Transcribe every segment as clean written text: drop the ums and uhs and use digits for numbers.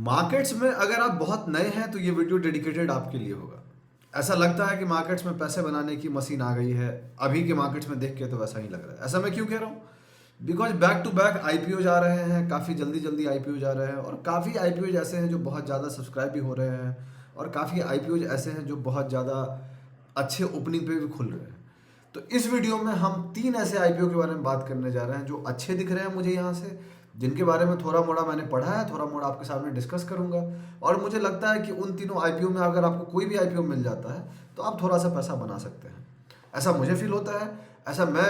Markets में अगर आप बहुत नए हैं तो ये वीडियो डेडिकेटेड आपके लिए होगा। ऐसा लगता है कि मार्केट्स में पैसे बनाने की मशीन आ गई है, अभी के मार्केट्स में देख के तो वैसा ही लग रहा है। ऐसा मैं क्यों कह रहा हूँ? Because back to back IPO जा रहे हैं, काफ़ी जल्दी जल्दी आईपीओ जा रहे हैं, और काफ़ी आईपीओ ऐसे हैं जो बहुत ज़्यादा सब्सक्राइब भी हो रहे हैं, और काफ़ी आईपीओ ऐसे हैं जो बहुत ज़्यादा अच्छे ओपनिंग पे भी खुल रहे हैं। तो इस वीडियो में हम 3 ऐसे आईपीओ के बारे में बात करने जा रहे हैं जो अच्छे दिख रहे हैं मुझे यहाँ से, जिनके बारे में थोड़ा मोड़ा मैंने पढ़ा है, थोड़ा मोड़ा आपके सामने डिस्कस करूंगा। और मुझे लगता है कि उन तीनों आईपीओ में अगर आपको कोई भी आईपीओ मिल जाता है तो आप थोड़ा सा पैसा बना सकते हैं। ऐसा मुझे फील होता है, ऐसा मैं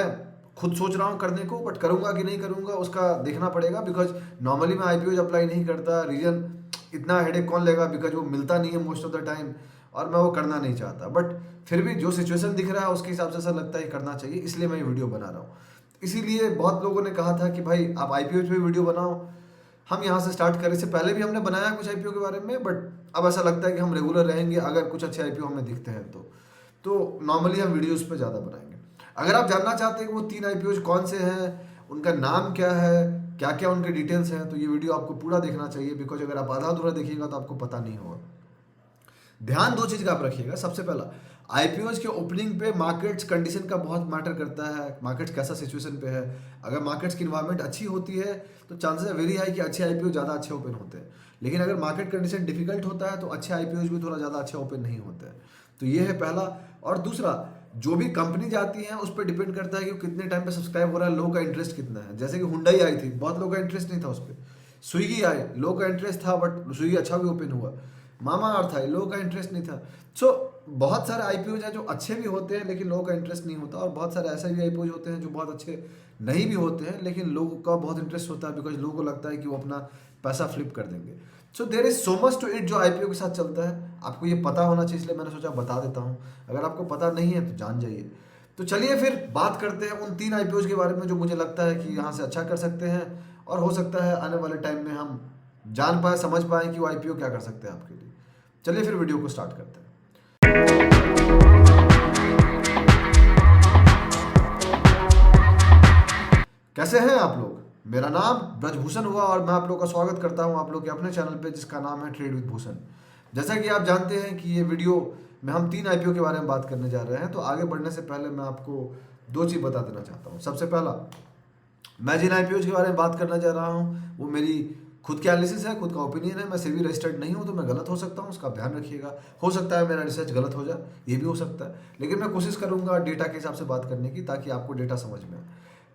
खुद सोच रहा हूँ करने को, बट करूंगा कि नहीं करूंगा उसका देखना पड़ेगा। बिकॉज नॉर्मली मैं आईपीओ अप्लाई नहीं करता, रीजन इतना हेडेक कौन लेगा, बिकॉज वो मिलता नहीं है मोस्ट ऑफ द टाइम, और मैं वो करना नहीं चाहता। बट फिर भी जो सिचुएशन दिख रहा है उसके हिसाब से ऐसा लगता है करना चाहिए, इसलिए मैं ये वीडियो बना रहा हूँ। इसीलिए बहुत लोगों ने कहा था कि भाई आप आईपीओ पे वीडियो बनाओ, हम यहाँ से स्टार्ट करें। इससे पहले भी हमने बनाया कुछ आईपीओ के बारे में, बट अब ऐसा लगता है कि हम रेगुलर रहेंगे अगर कुछ अच्छे आईपीओ हमें दिखते हैं तो नॉर्मली हम वीडियोस पे ज़्यादा बनाएंगे। अगर आप जानना चाहते हैं कि वो 3 आईपीओ कौन से हैं, उनका नाम क्या है, क्या क्या उनके डिटेल्स हैं, तो ये वीडियो आपको पूरा देखना चाहिए। बिकॉज अगर आप आधा अधूरा देखिएगा तो आपको पता नहीं होगा। ध्यान 2 चीज़ का आप रखिएगा। सबसे पहला, आईपीओज के ओपनिंग पे मार्केट्स कंडीशन का बहुत मैटर करता है, मार्केट्स कैसा सिचुएशन पे है। अगर मार्केट्स की इन्वायरमेंट अच्छी होती है तो चांसेस वेरी हाई कि अच्छे आईपीओ ज़्यादा अच्छे ओपन होते हैं। लेकिन अगर मार्केट कंडीशन डिफिकल्ट होता है तो अच्छे आईपीओज भी थोड़ा ज़्यादा अच्छे ओपन नहीं होते हैं। तो ये है पहला। और दूसरा, जो भी कंपनी जाती है उस पर डिपेंड करता है कि वो कितने टाइम पे सब्सक्राइब हो रहा है, लोगों का इंटरेस्ट कितना है। जैसे कि हुंडई आई थी, बहुत लोगों का इंटरेस्ट नहीं था उस पर। स्विगी आई, लोगों का इंटरेस्ट था, बट स्विगी अच्छा भी ओपन हुआ। मामा अर्थ आई, लोगों का इंटरेस्ट नहीं था। सो बहुत सारे आईपीओ हैं जो अच्छे भी होते हैं लेकिन लोगों का इंटरेस्ट नहीं होता, और बहुत सारे ऐसे भी आईपीओ होते हैं जो बहुत अच्छे नहीं भी होते हैं लेकिन लोगों का बहुत इंटरेस्ट होता है, बिकॉज लोगों को लगता है कि वो अपना पैसा फ्लिप कर देंगे। So there is so much to it जो आईपीओ के साथ चलता है। आपको ये पता होना चाहिए, इसलिए मैंने सोचा बता देता हूँ। अगर आपको पता नहीं है तो जान जाइए। तो चलिए फिर बात करते हैं उन 3 आईपीओ के बारे में जो मुझे लगता है कि यहाँ से अच्छा कर सकते हैं, और हो सकता है आने वाले टाइम में हम जान पाए, समझ पाए कि वो आईपीओ क्या कर सकते हैं आपके लिए। चलिए फिर वीडियो को स्टार्ट करते हैं। कैसे हैं आप लोग? मेरा नाम ब्रजभूषण हुआ और मैं आप लोग का स्वागत करता हूं आप लोग के अपने चैनल पे जिसका नाम है ट्रेड विद भूषण। जैसा कि आप जानते हैं कि ये वीडियो में हम 3 आईपीओ के बारे में बात करने जा रहे हैं। तो आगे बढ़ने से पहले मैं आपको 2 चीज़ बता देना चाहता हूँ। सबसे पहला, मैं जिन आईपीओ के बारे में बात करना चाह रहा हूँ वो मेरी खुद की एनालिसिस है, खुद का ओपिनियन है। मैं सेबी रजिस्टर्ड नहीं हूँ तो मैं गलत हो सकता हूँ, उसका ध्यान रखिएगा। हो सकता है मेरा रिसर्च गलत हो जाए, ये भी हो सकता है, लेकिन मैं कोशिश करूँगा डेटा के हिसाब से बात करने की, ताकि आपको डेटा समझ में आए।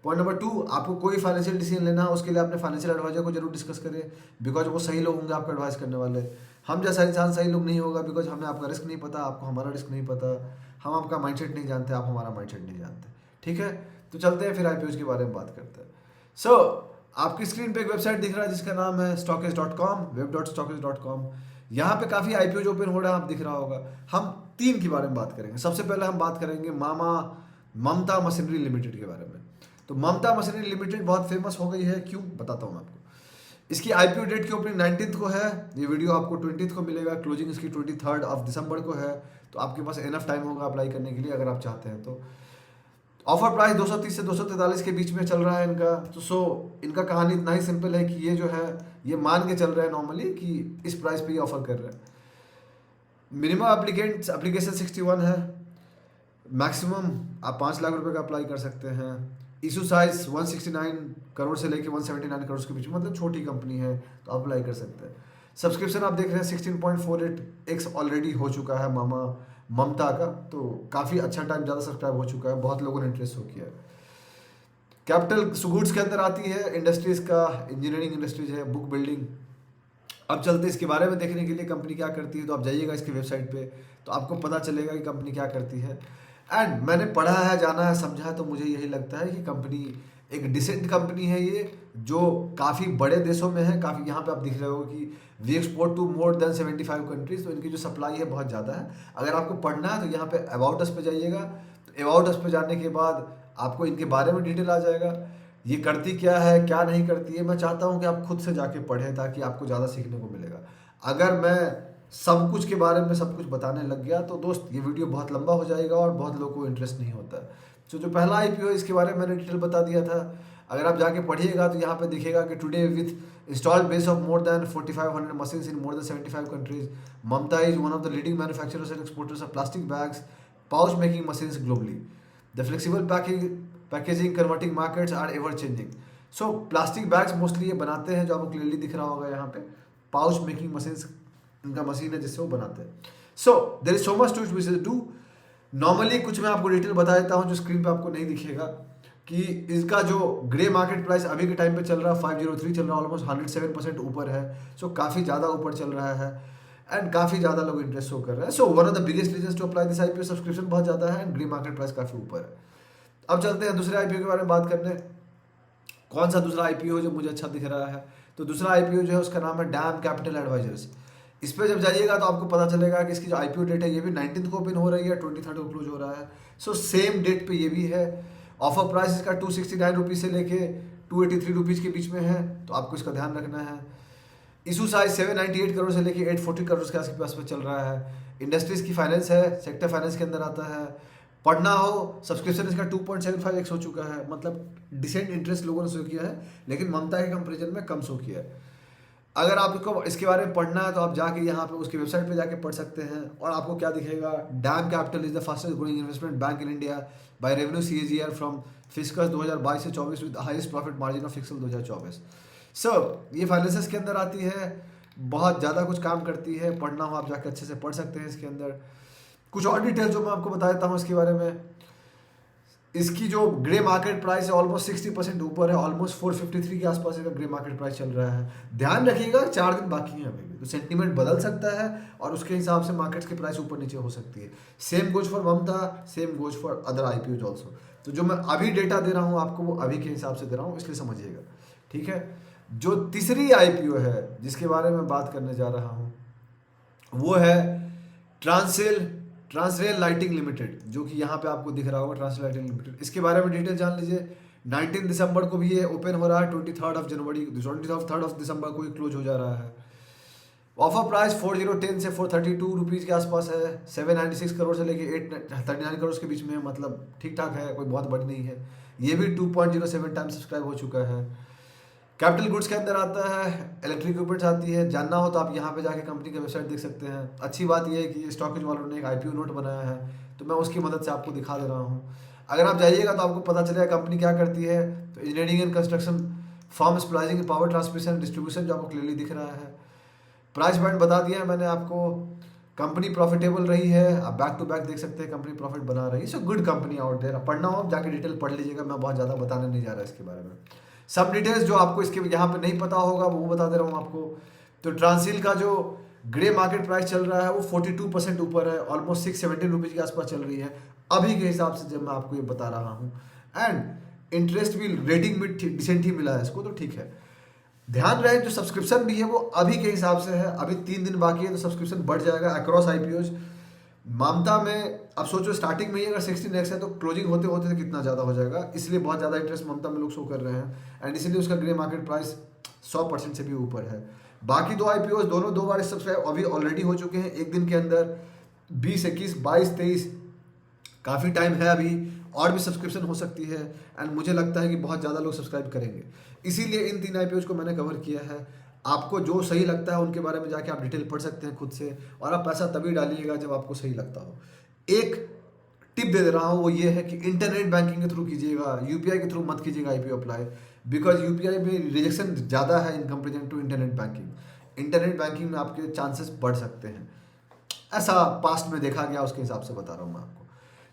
पॉइंट नंबर 2, आपको कोई फाइनेंशियल डिसीजन लेना है उसके लिए अपने फाइनेंशियल एडवाइजर को जरूर डिस्कस करें, बिकॉज वो सही लोग होंगे आपको एडवाइस करने वाले। हम जैसा इंसान सही लोग नहीं होगा, बिकॉज हमें आपका रिस्क नहीं पता, आपको हमारा रिस्क नहीं पता, हम आपका माइंडसेट नहीं जानते, आप हमारा माइंडसेट नहीं जानते। ठीक है, तो चलते हैं फिर आईपीओ के बारे में बात करते हैं। सो आपकी स्क्रीन पे एक वेबसाइट दिख रहा है जिसका नाम है stockage.com, web.stockage.com। यहाँ पे काफ़ी आईपीओ ओपन हो रहा है, आप दिख रहा होगा। हम 3 के बारे में बात करेंगे। सबसे पहले हम बात करेंगे ममता मशीनरी लिमिटेड के बारे में। तो ममता मशीनरी लिमिटेड बहुत फेमस हो गई है, क्यों बताता हूँ आपको। इसकी आईपीओ डेट की ओपनिंग 19th को है, ये वीडियो आपको 20th को मिलेगा, क्लोजिंग इसकी 23rd of दिसंबर को है। तो आपके पास इनफ टाइम होगा अप्लाई करने के लिए अगर आप चाहते हैं तो। ऑफर प्राइस 230 से 243 के बीच में चल रहा है इनका। तो इनका कहानी इतना ही सिंपल है कि ये जो है ये मान के चल रहे हैं नॉर्मली कि इस प्राइस पे ये ऑफर कर रहे हैं। मिनिमम एप्लीकेशन 61 है, मैक्सिमम आप 5 लाख रुपए का अप्लाई कर सकते हैं। इशू साइज 169 करोड़ से लेके 179 करोड़ के बीच में, मतलब छोटी कंपनी है तो आप अप्लाई कर सकते हैं। सब्सक्रिप्शन आप देख रहे हैं 16.48x ऑलरेडी हो चुका है ममता का, तो काफ़ी अच्छा टाइम, ज़्यादा सब्सक्राइब हो चुका है, बहुत लोगों ने इंटरेस्ट हो किया है। कैपिटल गुड्स के अंदर आती है, इंडस्ट्रीज का इंजीनियरिंग इंडस्ट्रीज है, बुक बिल्डिंग। अब चलते इसके बारे में देखने के लिए कंपनी क्या करती है, तो आप जाइएगा इसकी वेबसाइट पे तो आपको पता चलेगा कि कंपनी क्या करती है। एंड मैंने पढ़ा है, जाना है, समझा है, तो मुझे यही लगता है कि कंपनी एक डिसेंट कंपनी है ये, जो काफ़ी बड़े देशों में है। काफ़ी यहाँ पे आप दिख रहे हो कि we export to more than 75 countries, तो इनकी जो सप्लाई है बहुत ज़्यादा है। अगर आपको पढ़ना है तो यहाँ पे अबाउट अस पे जाइएगा, तो अबाउट अस पे जाने के बाद आपको इनके बारे में डिटेल आ जाएगा, ये करती क्या है क्या नहीं करती है। मैं चाहता हूँ कि आप खुद से जाके पढ़ें ताकि आपको ज़्यादा सीखने को मिलेगा। अगर मैं सब कुछ के बारे में सब कुछ बताने लग गया तो दोस्त ये वीडियो बहुत लंबा हो जाएगा और बहुत लोगों को इंटरेस्ट नहीं होता है। तो जो पहला आईपीओ है इसके बारे में मैंने डिटेल बता दिया था। अगर आप जाके पढ़िएगा तो यहाँ पे दिखेगा कि today with installed base of more than 4,500 machines in more than 75 countries. Mamta is one of the leading manufacturers and exporters of plastic bags, pouch making machines globally. The flexible packaging converting markets are ever changing. So plastic bags mostly ये बनाते हैं, जो आपको clearly दिख रहा होगा यहाँ पे, पाउच मेकिंग मशीन्स इनका मशीन है जिससे वो बनाते हैं. So there is so much to which do. Normally कुछ मैं आपको डिटेल बता देता हूँ जो स्क्रीन पे आपको नहीं दिखेगा, कि इसका जो ग्रे मार्केट प्राइस अभी के टाइम पे चल रहा है 503 चल रहा है, ऑलमोस्ट 107% ऊपर है. सो काफ़ी ज़्यादा ऊपर चल रहा है एंड काफ़ी ज़्यादा लोग इंटरेस्ट शो कर रहे हैं. So one of the biggest reason to apply this IPO, subscription बहुत ज़्यादा है एंड ग्रे मार्केट प्राइस काफ़ी ऊपर है. अब चलते हैं दूसरे आईपीओ के बारे में बात करने. कौन सा दूसरा आईपीओ जो मुझे अच्छा दिख रहा है, तो दूसरा आईपीओ जो है उसका नाम है डैम कैपिटल एडवाइजर्स. इस पर जब जाइएगा तो आपको पता चलेगा कि इसकी जो आईपीओ डेट है ये भी 19th को ओपन हो रही है, 23rd को क्लोज हो रहा है. सो सेम डेट पे ये भी है. ऑफर प्राइस इसका 269 रुपीज़ से लेके 283 रुपीज़ के बीच में है, तो आपको इसका ध्यान रखना है. इशू साइज 798 करोड़ से लेके 840 करोड़ के आसपास में चल रहा है. इंडस्ट्रीज की फाइनेंस है, सेक्टर फाइनेंस के अंदर आता है. पढ़ना हो, सब्सक्रिप्शन इसका 2.75x हो चुका है, मतलब डिसेंट इंटरेस्ट लोगों ने शो किया है, लेकिन ममता के कंपेरिजन में कम शो किया है. अगर आपको इसके बारे में पढ़ना है तो आप जाके यहाँ पे उसकी वेबसाइट पे जाके पढ़ सकते हैं. और आपको क्या दिखेगा, dam capital is the fastest growing investment bank in India by revenue CAGR from fiscal 2022 से 24 with highest profit margin of fiscal 2024. सो ये फाइनेंसेस के अंदर आती है, बहुत ज़्यादा कुछ काम करती है. पढ़ना हो आप जाके अच्छे से पढ़ सकते हैं. इसके अंदर कुछ और डिटेल जो मैं आपको बता देता हूँ इसके बारे में. इसकी जो ग्रे मार्केट प्राइस है ऑलमोस्ट 60% ऊपर है, ऑलमोस्ट 453 के आसपास इसका ग्रे मार्केट प्राइस चल रहा है. ध्यान रखिएगा 4 दिन बाकी हैं अभी भी, तो सेंटीमेंट बदल सकता है और उसके हिसाब से मार्केट्स की प्राइस ऊपर नीचे हो सकती है. Same goes for Mamata, same goes for other IPO also. तो जो मैं अभी डेटा दे रहा हूँ आपको वो अभी के हिसाब से दे रहा हूँ, इसलिए समझिएगा, ठीक है. जो तीसरी आईपीओ है जिसके बारे में बात करने जा रहा हूँ वो है ट्रांसरेल लाइटिंग लिमिटेड, जो कि यहाँ पे आपको दिख रहा होगा, ट्रांसरेल लाइटिंग लिमिटेड. इसके बारे में डिटेल जान लीजिए. 19 दिसंबर को भी ये ओपन हो रहा है, 23rd दिसंबर को ये क्लोज हो जा रहा है. ऑफर प्राइस 4010 से 432 रुपीज़ के आसपास है. 796 करोड़ से लेके 839 करोड़ के बीच में है, मतलब ठीक ठाक है, कोई बहुत बड़ी नहीं है. ये भी 2.07 टाइम सब्सक्राइब हो चुका है. कैपिटल गुड्स के अंदर आता है, इलेक्ट्रिक इक्विपमेंट्स आती है. जानना हो तो आप यहाँ पे जाके कंपनी की वेबसाइट देख सकते हैं. अच्छी बात यह है कि स्टॉकेज वालों ने एक आईपीओ नोट बनाया है, तो मैं उसकी मदद से आपको दिखा दे रहा हूँ. अगर आप जाइएगा तो आपको पता चलेगा कंपनी क्या करती है. तो engineering and construction, form splicing, power transmission, distribution जो आपको क्लियरली दिख रहा है. प्राइस पॉइंट बता दिया है मैंने आपको. कंपनी प्रॉफिटेबल रही है, आप बैक टू बैक देख सकते हैं कंपनी प्रॉफिट बना रही है. So good company out there. पढ़ना हो आप जाके डिटेल पढ़ लीजिएगा, मैं बहुत ज़्यादा बताने नहीं जा रहा इसके बारे में. सब डिटेल्स जो आपको इसके यहाँ पे नहीं पता होगा वो बता दे रहा हूँ आपको. तो ट्रांसिल का जो ग्रे मार्केट प्राइस चल रहा है वो 42% ऊपर है, ऑलमोस्ट 617 रुपीज़ के आसपास चल रही है अभी के हिसाब से जब मैं आपको ये बता रहा हूँ. एंड इंटरेस्ट भी, रेटिंग भी डिसेंट ही मिला है इसको, तो ठीक है. ध्यान रहे जो सब्सक्रिप्शन भी है वो अभी के हिसाब से है, अभी 3 दिन बाकी है, तो सब्सक्रिप्शन बढ़ जाएगा अक्रॉस आईपीओज. ममता में अब सोचो स्टार्टिंग में ही अगर 16x है तो क्लोजिंग होते होते तो कितना ज़्यादा हो जाएगा. इसलिए बहुत ज़्यादा इंटरेस्ट ममता में लोग शो कर रहे हैं एंड इसीलिए उसका ग्रे मार्केट प्राइस 100% से भी ऊपर है. बाकी दो आईपीओ दोनों 2 बार सब्सक्राइब अभी ऑलरेडी हो चुके हैं एक दिन के अंदर. 20, 21, 22, 23 काफ़ी टाइम है अभी, और भी सब्सक्रिप्शन हो सकती है एंड मुझे लगता है कि बहुत ज़्यादा लोग सब्सक्राइब करेंगे. इसीलिए इन 3 आईपीओज को मैंने कवर किया है. आपको जो सही लगता है उनके बारे में जाके आप डिटेल पढ़ सकते हैं खुद से, और आप पैसा तभी डालिएगा जब आपको सही लगता हो. एक टिप दे रहा हूँ वो ये है कि इंटरनेट बैंकिंग के थ्रू कीजिएगा, यूपीआई के थ्रू मत कीजिएगा आईपीओ अप्लाई, बिकॉज यूपीआई में रिजेक्शन ज़्यादा है in comparison to internet banking. Internet banking में आपके चांसेस बढ़ सकते हैं, ऐसा पास्ट में देखा गया, उसके हिसाब से बता रहा हूँ मैं आपको.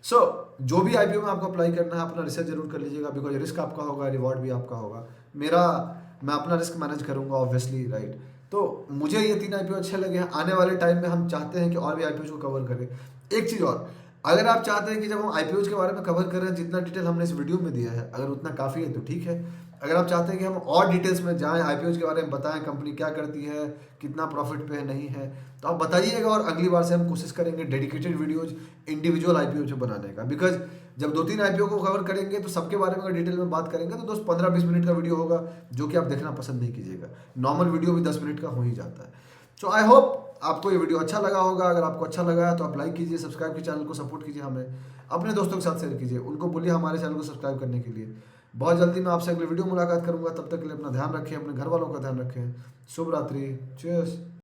सो जो भी आईपीओ में आपको अप्लाई करना है अपना रिसर्च जरूर कर लीजिएगा, बिकॉज रिस्क आपका होगा, रिवॉर्ड भी आपका होगा. मैं अपना रिस्क मैनेज करूंगा ऑब्वियसली, राइट. तो मुझे ये 3 आईपीओ अच्छे लगे हैं. आने वाले टाइम में हम चाहते हैं कि और भी आईपीओ को कवर करें. एक चीज़ और, अगर आप चाहते हैं कि जब हम आईपीओ के बारे में कवर करें जितना डिटेल हमने इस वीडियो में दिया है, अगर उतना काफ़ी है तो ठीक है. अगर आप चाहते हैं कि हम और डिटेल्स में जाएं, आईपीओ के बारे में बताएं, कंपनी क्या करती है, कितना प्रॉफिट पे है नहीं है, तो आप बताइएगा और अगली बार से हम कोशिश करेंगे डेडिकेटेड वीडियोज इंडिविजुअल आईपीओ बनाने का. बिकॉज जब 2-3 आईपीओ को कवर करेंगे तो सबके बारे में अगर डिटेल में बात करेंगे तो दोस्त 15-20 मिनट का वीडियो होगा, जो कि आप देखना पसंद नहीं कीजिएगा. नॉर्मल वीडियो भी 10 मिनट का हो ही जाता है. सो आई होप आपको ये वीडियो अच्छा लगा होगा. अगर आपको अच्छा लगा है तो आप लाइक कीजिए, सब्सक्राइब कीजिए, चैनल को सपोर्ट कीजिए, हमें अपने दोस्तों के साथ शेयर कीजिए, उनको बोलिए हमारे चैनल को सब्सक्राइब करने के लिए. बहुत जल्दी मैं आपसे अगले वीडियो मुलाकात करूंगा, तब तक के लिए अपना ध्यान रखें, अपने घर वालों का ध्यान रखें। शुभ रात्रि। चीयर्स।